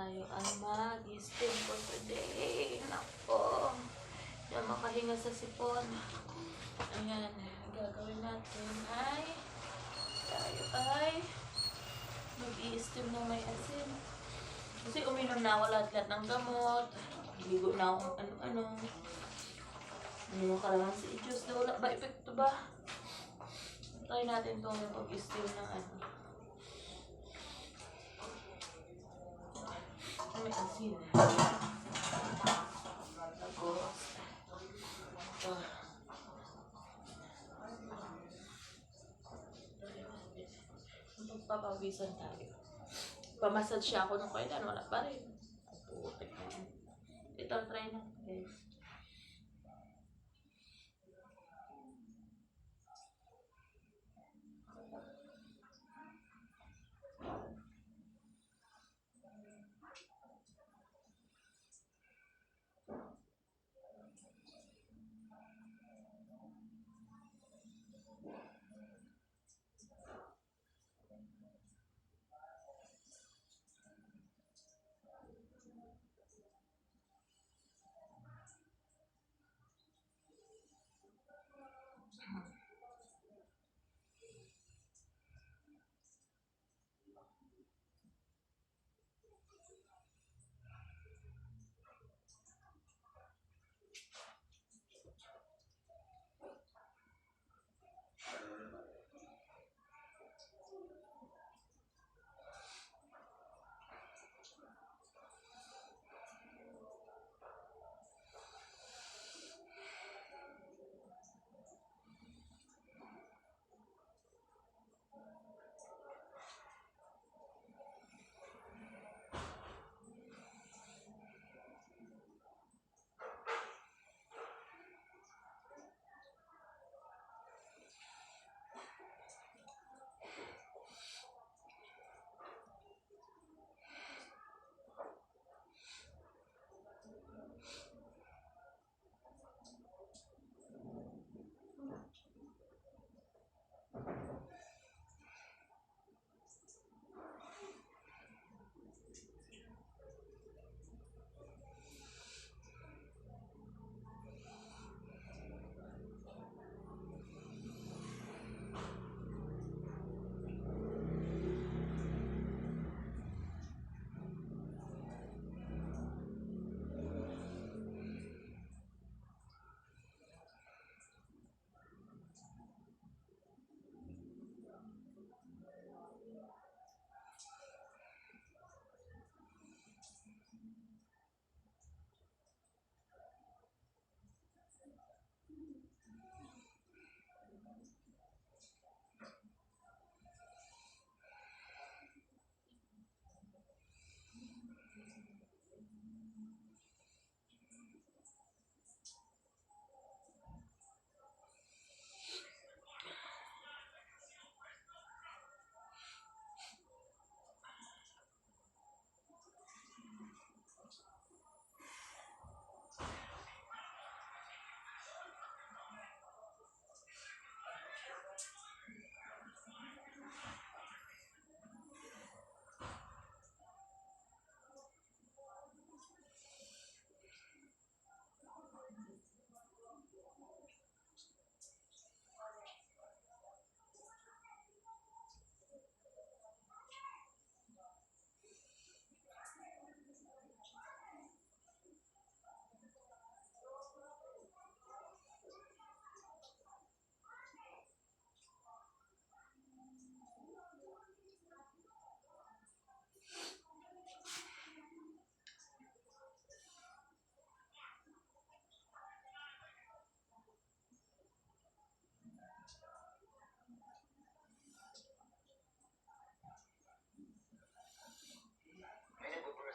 tayo ay mag-steam for today. Nako. Hindi na makahinga sa sipon. Ayan. Gagawin natin ay tayo ay mag-i-steam ng may asin. Kasi uminom na ako lahat-lahat ng gamot. Ligo na akong ano-ano. Ano yung kalamansi juice na wala ba? Epekto ba? Try natin itong mag-steam ng ano. May asin. Tapos, ito. Magpapawisan tayo. Pamasad siya ako nung kailan. Wala pa rin. Putik na yun. Ito, try na. Guys.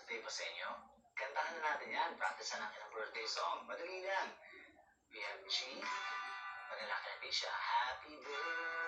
Birthday pa sa inyo? Kantahan na natin yan. Practice na natin ang birthday song. Madali lang. BMG. Manalaki na din siya. Happy birthday.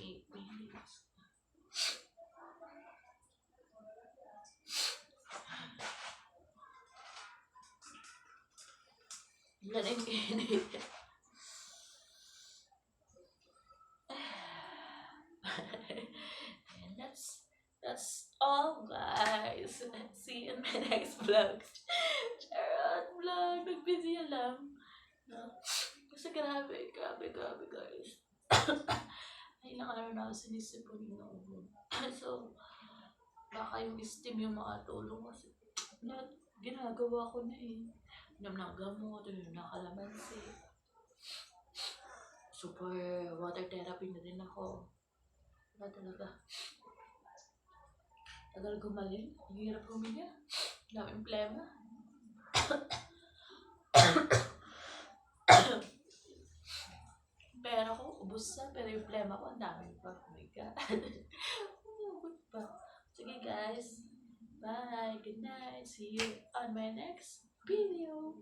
8 minutes. Yan ang init. And that's all, guys. See you in my next vlog. Charot vlog. Nag-busy lang. No? Kasi grabe, guys. Ay, ilang araw na ako sinisipon yung ulo. So, baka yung steam yung makatulong kasi ginagawa ko na eh. Inom ng gamot, inom ng kalamansi. Super water therapy na din ako. Diba talaga? Tagal gumaling. Ang hirap huminga. Daming plema. Pero ko, ubus na. Pero yung plema ko, ang dami pa. Oh my God. Ubus pa. Sige guys. Bye. Good night. See you on my next video.